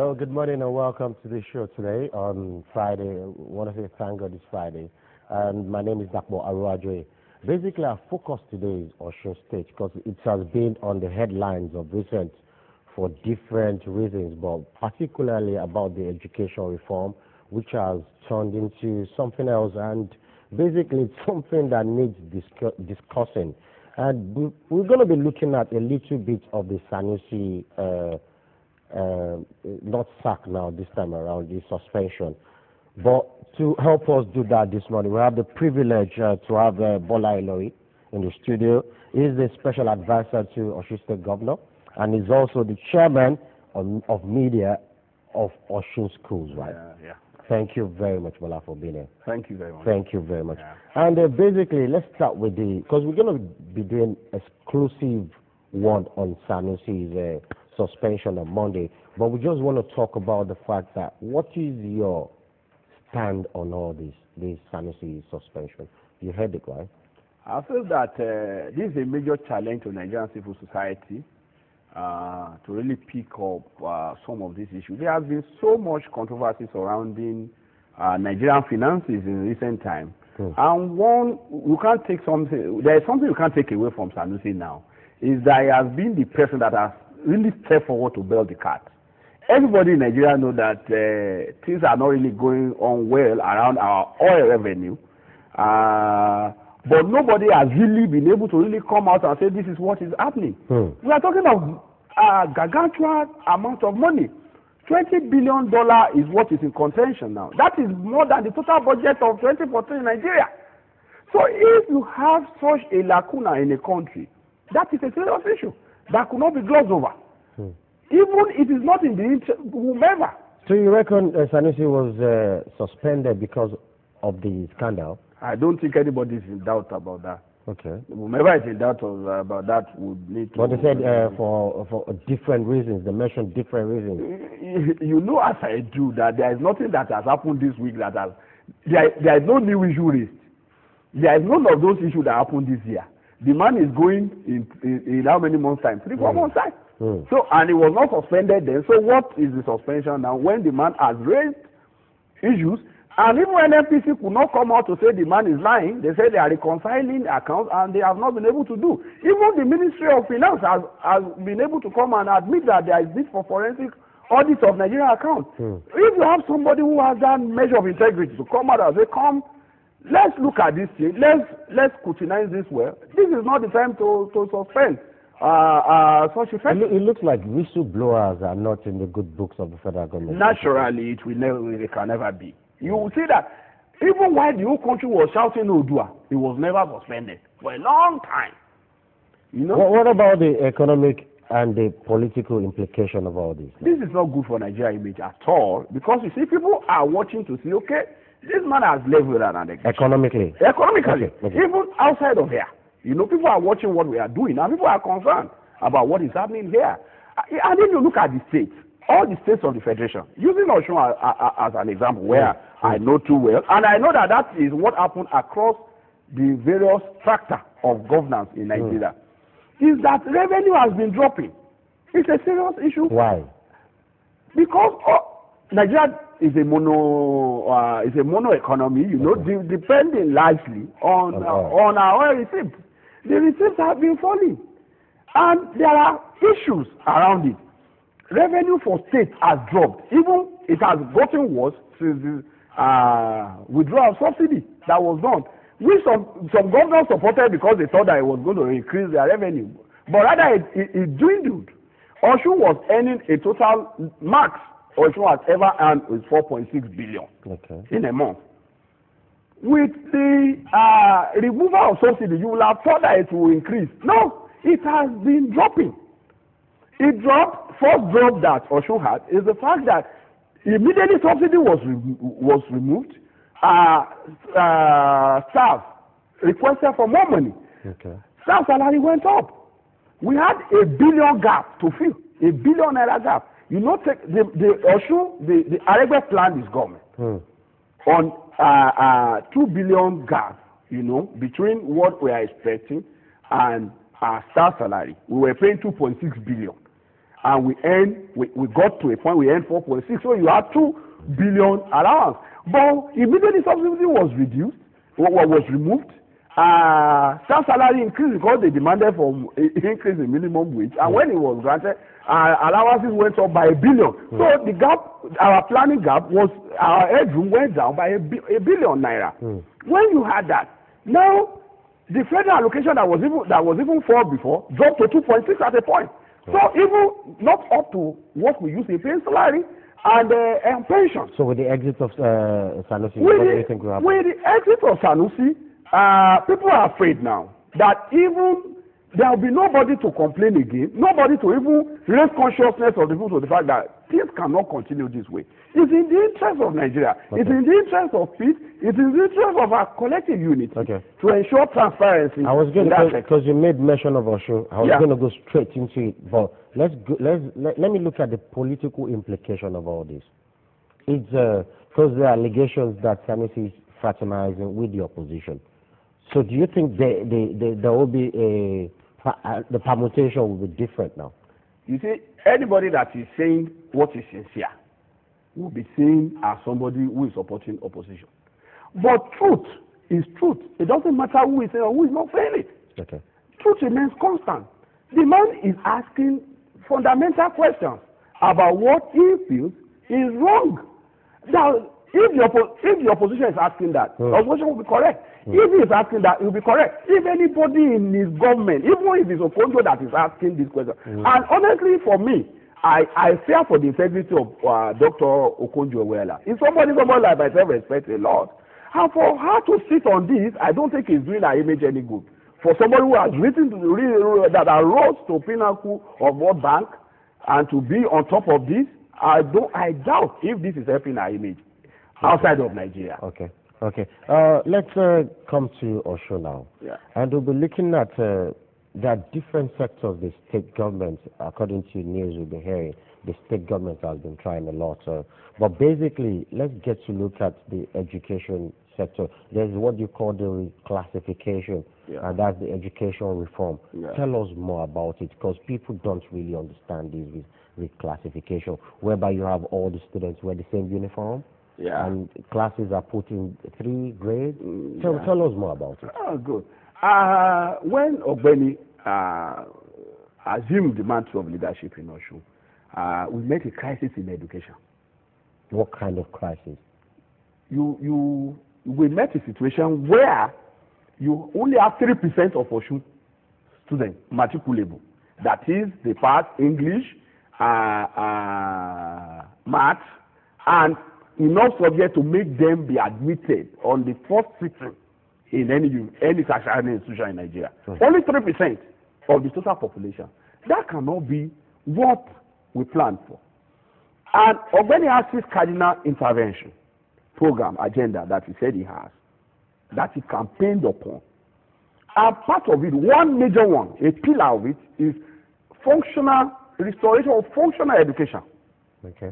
Hello, good morning and welcome to the show today on Friday. I want to say thank God it's Friday. And my name is Dakbo Aruadre. Basically, our focus today is Osun State because it has been on the headlines of recent for different reasons, but particularly about the education reform, which has turned into something else. And basically, it's something that needs discussing. And we're going to be looking at a little bit of the Sanusi not sack now this time around, the suspension. But to help us do that this morning, we have the privilege to have Bola Ilori in the studio. He is the special advisor to Osun State Governor, and he's also the chairman of media of Osun Schools, right? Yeah. Thank you very much, Bola, for being here. Thank you very much. Thank you very much. Yeah. And basically, let's start with because we're going to be doing exclusive one on Sanusi's suspension on Monday, but we just want to talk about the fact that what is your stand on all this Sanusi suspension? You heard it, right? I feel that this is a major challenge to Nigerian civil society to really pick up some of these issues. There has been so much controversy surrounding Nigerian finances in recent time. And you can't take something, there is something you can't take away from Sanusi now, is that he has been the person that has really stepped forward to bail the cat. Everybody in Nigeria knows that things are not really going on well around our oil revenue. But nobody has really been able to really come out and say this is what is happening. We are talking of gargantuan amount of money. $20 billion is what is in contention now. That is more than the total budget of 2014 in Nigeria. So if you have such a lacuna in a country, that is a serious issue that could not be glossed over. Even if it is not in the interest whomever. So you reckon Sanusi was suspended because of the scandal? I don't think anybody is in doubt about that. Okay. Whomever is in doubt about that would need to... But they said for different reasons. They mentioned different reasons. You know, as I do, that there is nothing that has happened this week that has... There is no new issue raised. There is none of those issues that happened this year. The man is going in how many months' time? 3-4 months' time. So, and he was not suspended then. So what is the suspension now when the man has raised issues? And even when NPC could not come out to say the man is lying, they say they are reconciling accounts and they have not been able to do. Even the Ministry of Finance has been able to come and admit that there is need for forensic audit of Nigerian accounts. If you have somebody who has that measure of integrity to come out and say, come, let's look at this thing, let's scrutinize this well. This is not the time to suspend such effect. It looks like whistleblowers are not in the good books of the federal government. Naturally, it can never be. You will see that even while the whole country was shouting Odua, it was never suspended for a long time. You know. What about the economic and the political implication of all this? This is not good for Nigeria image at all, because you see, people are watching to see, okay, this man has leveled an economically. Economically, okay. even outside of here. You know, people are watching what we are doing, and people are concerned about what is happening here. And then you look at the states, all the states of the federation, using Osun as an example, where I know too well, and I know that is what happened across the various strata of governance in Nigeria, is that revenue has been dropping. It's a serious issue. Why? Because Nigeria is a mono economy, you know, depending largely on our oil receipts. The receipts have been falling, and there are issues around it. Revenue for states has dropped. Even it has gotten worse since the withdrawal of subsidy that was done, which some governors supported because they thought that it was going to increase their revenue, but rather it dwindled. Osun was earning a total max Osun has ever earned is 4.6 billion in a month. With the removal of subsidy, you will have thought that it will increase. No, it has been dropping. It dropped. First drop that Osun had is the fact that immediately subsidy was removed. Staff requested for more money. Staff salary went up. We had a billion gap to fill, a billion naira gap. You know, take the Osun, the Aregbe plan is government on 2 billion gap, you know, between what we are expecting and our staff salary. We were paying 2.6 billion. and we got to a point we earned 4.6, so you had 2 billion allowance. But immediately subsidy was reduced, was removed. Staff salary increased because they demanded for increase in minimum wage, and when it was granted, allowances went up by 1 billion. So the gap, our planning gap, was our headroom went down by 1 billion naira. When you had that, now the federal allocation that was even 4 before dropped to 2.6 at a point. So even not up to what we used to pay salary and pension. So with the exit of Sanusi, what do you think will happen? With the exit of Sanusi, people are afraid now that even there will be nobody to complain again, nobody to even raise consciousness of the people to the fact that things cannot continue this way. It's in the interest of Nigeria. Okay. It's in the interest of peace. It's in the interest of our collective unity to ensure transparency. I was going to, because you made mention of Osun, I was going to go straight into it, but let me look at the political implication of all this. It's because there are allegations that Sanusi is fraternizing with the opposition. So do you think there will be the permutation will be different now? You see, anybody that is saying what is sincere will be seen as somebody who is supporting opposition. But truth is truth. It doesn't matter who is saying or who is not saying it. Okay. Truth remains constant. The man is asking fundamental questions about what he feels is wrong. Now, if the opposition is asking that, the opposition will be correct. If he is asking that, he will be correct. If anybody in his government, even if it's Okonjo that is asking this question, and honestly for me, I fear for the integrity of Dr. Okonjo-Iweala. If somebody like myself respects a lot, and for her to sit on this, I don't think it's doing her image any good. For somebody who has that rose to pinnacle of World Bank and to be on top of this, I doubt if this is helping her image outside of Nigeria. Okay. Let's come to Osun now. Yeah. And we'll be looking at there are different sectors the state government, according to news we've been hearing, the state government has been trying a lot. But basically, let's get to look at the education sector. There's what you call the reclassification, and that's the education reform. Yeah. Tell us more about it, because people don't really understand this with reclassification, whereby you have all the students wear the same uniform. Yeah. And classes are put in 3 grades. Tell us more about it. Oh, good. When Ogbeni assumed the mantle of leadership in Osun, we met a crisis in education. What kind of crisis? We met a situation where you only have 3% of Osun students matriculable. That is, they pass English, math, and enough subjects to make them be admitted on the first sitting in any tertiary institution in Nigeria. Only 3% of the total population. That cannot be what we planned for. And Ogbeni has this cardinal intervention program agenda that he said he has, that he campaigned upon. And part of it, one major one, a pillar of it, is restoration of functional education. Okay.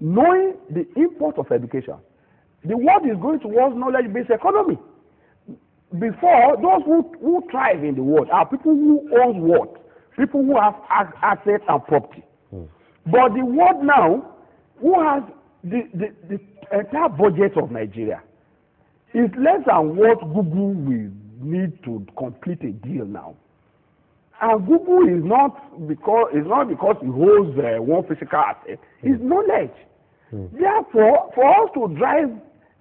Knowing the import of education. The world is going towards knowledge-based economy. Before, those who thrive in the world are people who own what? People who have assets and property. But the world now, who has the entire budget of Nigeria, is less than what Google will need to complete a deal now. And Google is not because it holds one physical asset. It's knowledge. Therefore, for us to drive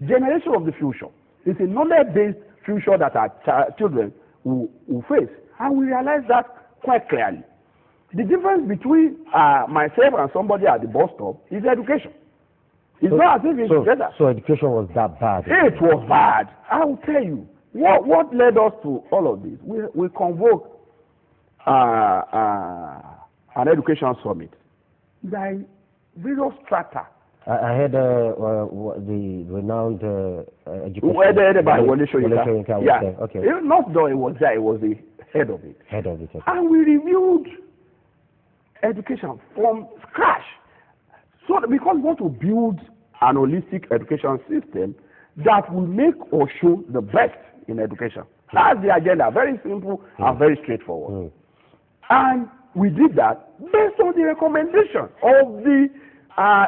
generation of the future, it's a knowledge-based future that our children will face. And we realize that quite clearly. The difference between myself and somebody at the bus stop is education. It's not as if it's together. So education was that bad? It was bad. I will tell you. What led us to all of this? We convoked an education summit by various strata. I heard the renowned education. By Wole Soyinka. Yeah. Okay. Not though it was there, it was the head of it. Head of it. Okay. And we reviewed education from scratch. So because we want to build an holistic education system that will make Osun the best in education. That's the agenda. Very simple and very straightforward. And we did that based on the recommendation of the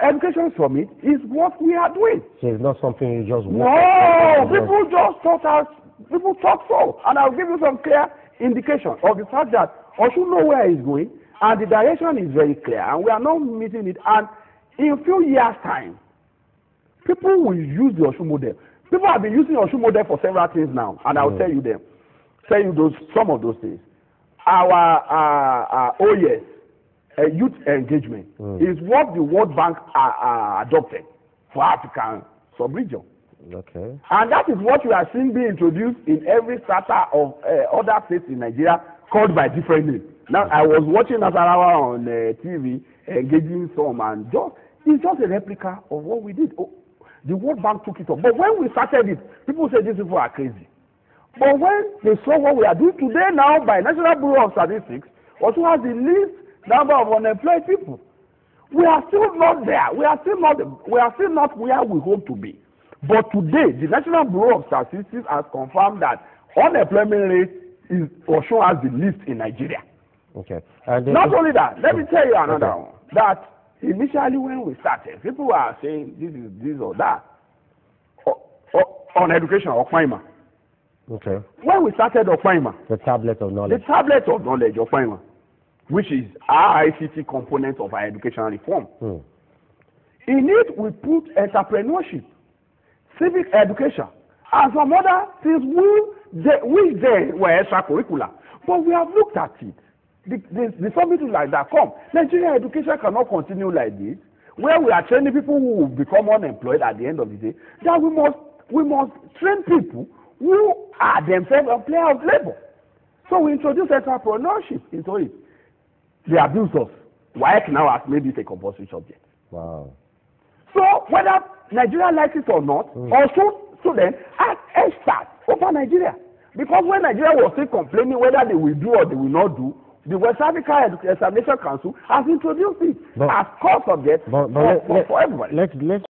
Education Summit is what we are doing. So it's not something you just people just thought us, people thought so. And I'll give you some clear indication of the fact that Osun know where he's going, and the direction is very clear, and we are not meeting it. And in a few years' time, people will use the Osun model. People have been using the Osun model for several things now, and I'll tell you some of those things. Our OES, youth engagement, is what the World Bank adopted for African sub-region. Okay. And that is what you are seeing being introduced in every strata of other states in Nigeria, called by different names. Now, I was watching Nasarawa on TV, engaging some, and it's just a replica of what we did. The World Bank took it up. But when we started it, people said these people are crazy. But when they saw what we are doing today now by National Bureau of Statistics, also has the least number of unemployed people. We are still not there. We are still not where we hope to be. But today, the National Bureau of Statistics has confirmed that unemployment rate is Osun has the least in Nigeria. Okay. Not only that, let me tell you another one. That initially when we started, people were saying this or that on education or Opon Imo. Okay. When we started Opon Imo, the tablet of knowledge. The tablet of knowledge of Opon Imo, which is our ICT component of our education reform. In it, we put entrepreneurship, civic education, and some other things which then were extracurricular. But we have looked at it. The something like that come. Nigerian education cannot continue like this, where we are training people who will become unemployed at the end of the day. That we must train people who are themselves employers of labor. So we introduce entrepreneurship into it. They abuse us. WAEC now has made it a compulsory subject. Wow. So whether Nigeria likes it or not, also students are experts over Nigeria. Because when Nigeria was still complaining whether they will do or they will not do, the West Africa Examination Council has introduced it as core subject for everybody. Let's